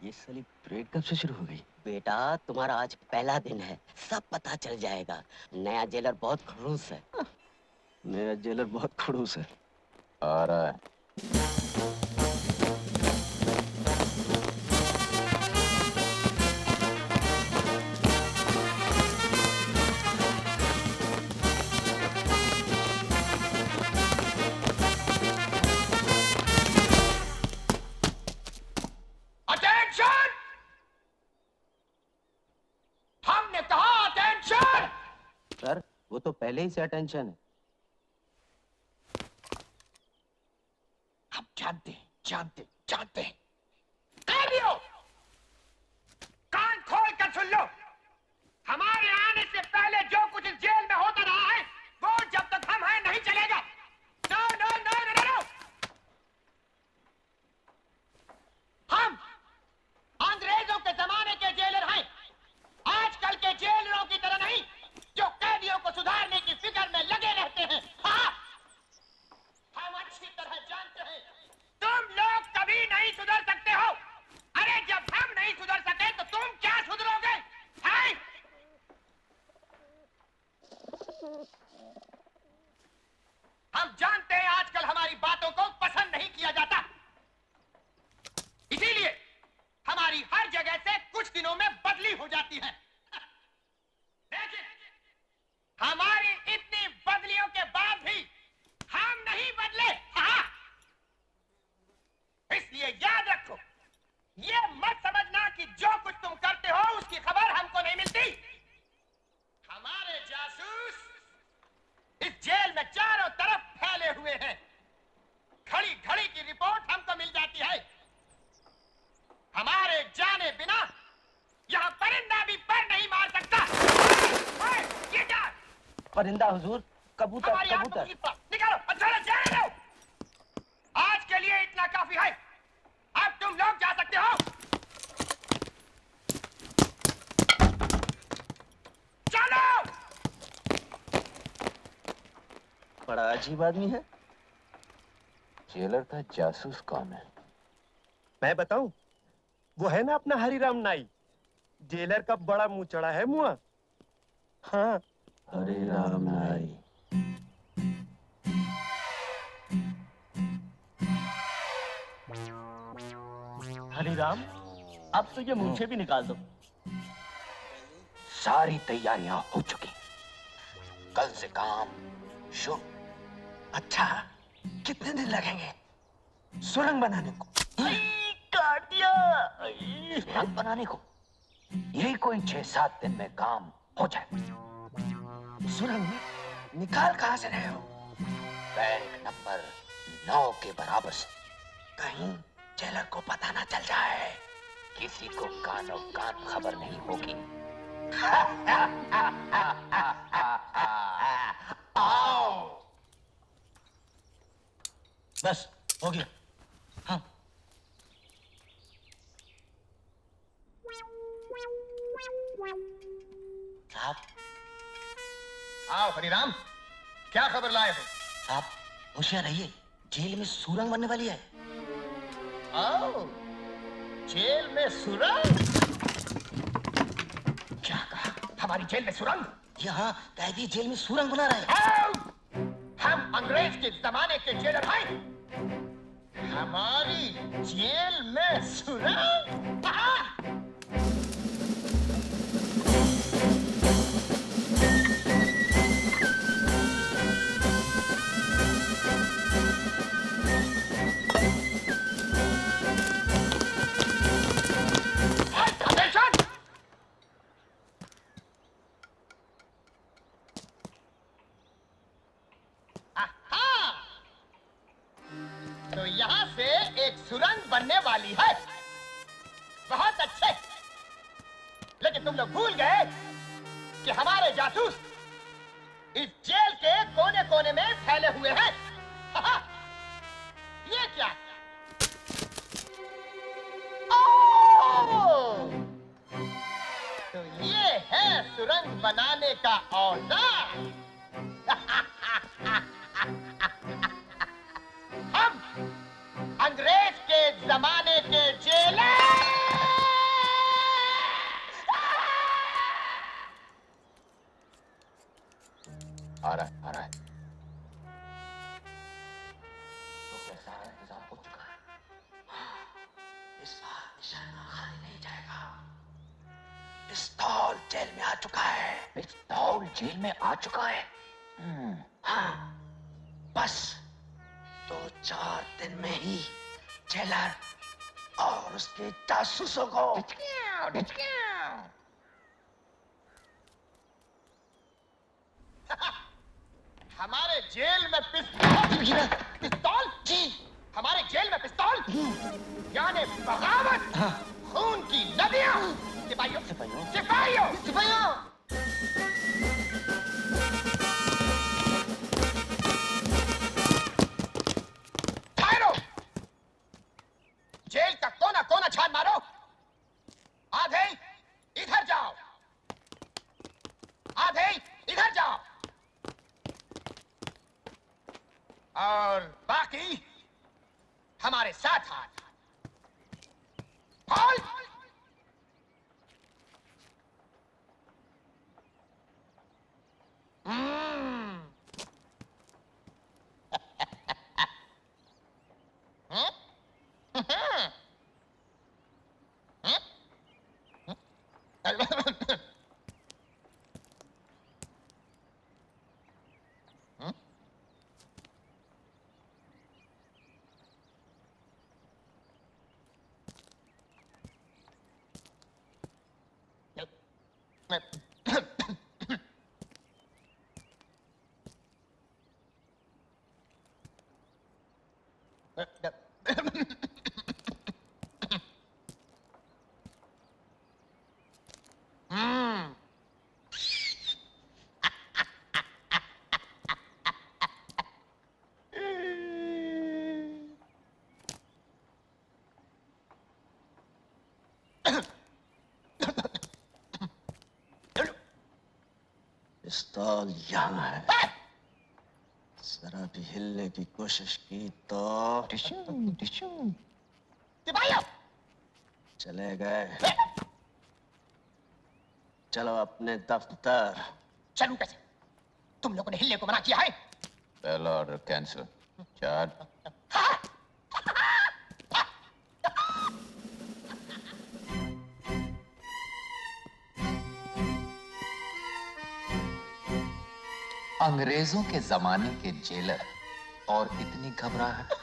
ये साली परेड कब से शुरू हो गई? बेटा तुम्हारा आज पहला दिन है, सब पता चल जाएगा। नया जेलर बहुत खड़ूस है। नया जेलर बहुत खड़ूस है। आ रहा है। अटेंशन! हमने कहा अटेंशन! सर वो तो पहले ही से अटेंशन है। हम जानते हैं। कैदियों, कान खोल कर सुन लो। हमारे आने से पहले जो कुछ इस जेल में होता रहा है, वो जब तक हम हैं नहीं चलेगा। No no no no no. हम अंग्रेजों के जमाने के जेलर हैं, आजकल के जेलरों की तरह नहीं, जो कैदियों को सुधारने की फिक्र में लगे रहते हैं। हाँ, हम अच्छी तरह जानते हैं तुम लोग कभी नहीं सुधर सकते हो। अरे जब हम नहीं सुधर सके तो तुम क्या सुधरोगे? हैं? हम जानते हैं आजकल हमारी बातों को पसंद नहीं किया जाता, इसीलिए हमारी हर जगह से कुछ दिनों में बदली हो जाती है। लेकिन हमारी इतनी बदलियों के बाद भी हम नहीं बदले। हाँ, इसलिए याद रखो, ये मत समझना कि जो कुछ तुम करते हो उसकी खबर हमको नहीं मिलती। हमारे जासूस इस जेल में चारों तरफ फैले हुए हैं। घड़ी घड़ी की रिपोर्ट हमको मिल जाती है। हमारे जाने बिना यहाँ परिंदा भी पर नहीं मार सकता। ओए, ये क्या? परिंदा हुजूर, कबूतर हमारी आंखों कबूतर। की बात निकालो, अच्छा जाने दो। आज के लिए इतना काफी है, अब तुम लोग जा सकते हो। चलो। बड़ा अजीब आदमी है। जेलर का जासूस कौन है? मैं बताऊं, वो है ना अपना हरिराम नाई, जेलर का बड़ा मुंह चढ़ा है मुआ। हाँ, हरे राम नाई। हरिराम, अब तो ये मूछें भी निकाल दो। सारी तैयारियां हो चुकी, कल से काम शुरू। अच्छा, कितने दिन लगेंगे सुरंग बनाने को? काट दिया। सुरंग बनाने को यही कोई 6-7 दिन में काम हो जाए। सुरंग निकाल कहां से रहे हो? बैंक नंबर 9 के बराबर से। कहीं जेलर को पता ना चल जाए। किसी को कानो कान खबर नहीं होगी। आओ। बस हो गया। हाँ। साहब, आओ हरिराम, क्या खबर लाए हो? साहब होशियार रहिए, जेल में सुरंग बनने वाली है। आओ, जेल में सुरंग? क्या कहा? हमारी जेल में सुरंग? यहाँ कैदी जेल में सुरंग बना रहे हैं। आओ! हम अंग्रेज के जमाने के जेलर हैं। हमारी जेल में सुरंग? तो यहाँ से एक सुरंग बनने वाली है। बहुत अच्छे, लेकिन तुम लोग भूल गए कि हमारे जासूस इस जेल के कोने कोने में फैले हुए हैं। ये क्या? ओह! तो ये है सुरंग बनाने का औजार। हम अंग्रेज के जमाने के जेलर। सारा इंतजाम हो चुका है। इस बार निशाना खाली नहीं जाएगा। पिस्तौल जेल में आ चुका है। पिस्तौल जेल में आ चुका है। हाँ, बस 2-4 दिन में ही जेलर और उसके जासूसों को हमारे जेल में पिस्तौल पिस्तौल जी हमारे जेल में पिस्तौल यानी बगावत खून की नदियां सिपाहियों सिपाहियों सिपाहियों सिपाहियों ठहरो जेल का कोना कोना छान मारो आधे इधर जाओ आधे इधर जाओ और बाकी हमारे साथ हाथ कॉल पिस्तौल यहाँ है। जरा भी हिलने की कोशिश की तो सिपाहियों चले गए। चलो अपने दफ्तर। चलूं कैसे तुम लोगों ने हिलने को मना किया है पहला ऑर्डर कैंसिल। चार अंग्रेजों के जमाने के जेलर और इतनी घबराहट।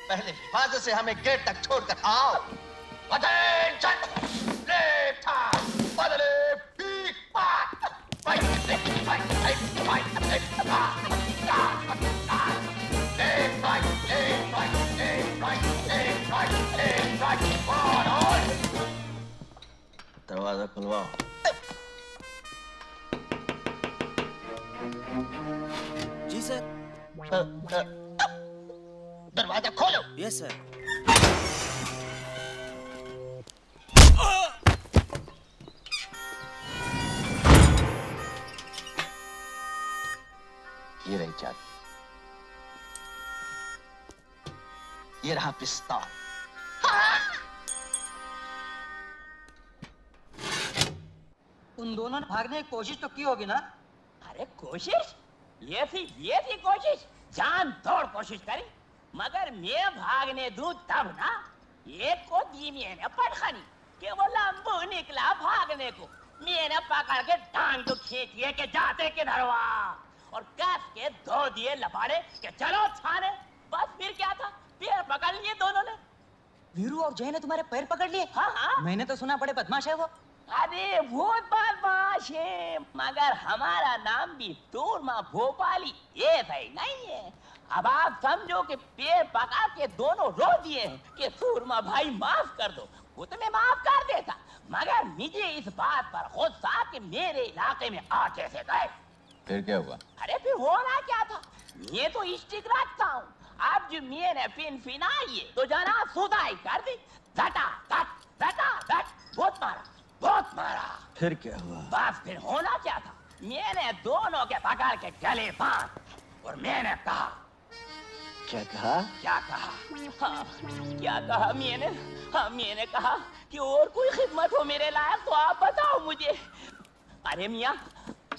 पहले हिफाजत से हमें गेट तक छोड़कर आओ। Attention! Left hand! Bottle big part! Right, left, right, left, right, left, right, left, right, left, right, left, right, left, right, left, right, on, on! दरवाजा खुलवाओ। जी सर। दरवाजा खोलो। Yes sir. ये रही चाबी। ये रहा पिस्तौल। उन दोनों ने भागने की कोशिश तो की होगी ना? अरे कोशिश ये थी कोशिश, जान तोड़ कोशिश करी, मगर मैं भागने दूं तब ना। एक को दी मैंने पटखनी कि वो लंबू निकला भागने को। मैंने पकड़ के टांग तो खींचिए के जाते किधर वहाँ, और कस के धो दिए लपाड़े के चलो थाने। बस फिर क्या था, पैर पकड़ लिए दोनों ने। वीरू और जय ने तुम्हारे पैर पकड़ लिए? हाँ हाँ। मैंने तो सुना बड़े बदमाश है वो। अरे बहुत बदमाश है, मगर हमारा नाम भी सूरमा भोपाली ये सही नहीं है। अब आप समझो कि पैर पका के दोनों रो दिए कि सूरमा भाई माफ कर दो। वो तो मैं माफ कर देता, मगर मुझे इस बात पर गुस्सा कि मेरे इलाके में आ कैसे गए। फिर क्या हुआ? अरे फिर होना क्या था, ये तो स्टिक रखता हूँ। अब जो मैंने फिनाई तो जना सुधाई कर दी। झटा झट बहुत मारा। फिर क्या हुआ? बस फिर होना क्या था, मैंने दोनों के पकड़ के गले बांध और मैंने कहा। क्या कहा? क्या कहा? हाँ, क्या कहा मैंने? हाँ, मैंने कहा कि और कोई खिदमत हो मेरे लायक तो आप बताओ मुझे। अरे मियाँ,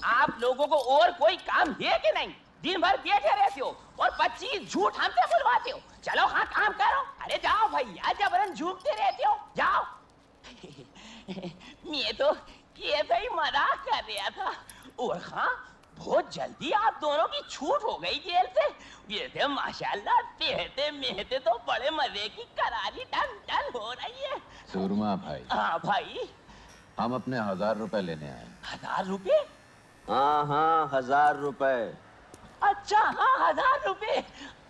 आप लोगों को और कोई काम है कि नहीं? दिन भर बैठे रहते हो और 25 झूठ हमसे बुलवाते हो। चलो हाँ काम करो। अरे जाओ भैया, जबरन झूठते रहते हो, जाओ। मैं तो ये ही मजाक कर रहा था। और हाँ, बहुत जल्दी आप दोनों की छूट हो गई जेल से। ये थे माशाल्लाह, पहते मेहते तो बड़े मजे की करारी टन टन हो रही है। सूरमा भाई, हाँ भाई। हम अपने 1000 रुपए लेने आए। 1000 रुपए? हाँ हाँ, 1000 रुपए। अच्छा हाँ, 1000 रुपए।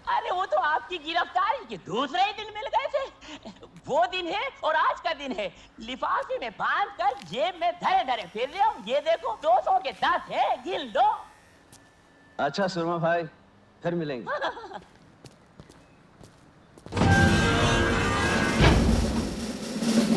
अरे वो तो आपकी गिरफ्तारी के दूसरे ही दिन मिल गए थे। वो दिन है और आज का दिन है। लिफाफे में बांध कर जेब में धरे धरे फिर रहे हो। ये देखो 200 के 10 है, गिन लो। अच्छा सुरमा भाई, फिर मिलेंगे।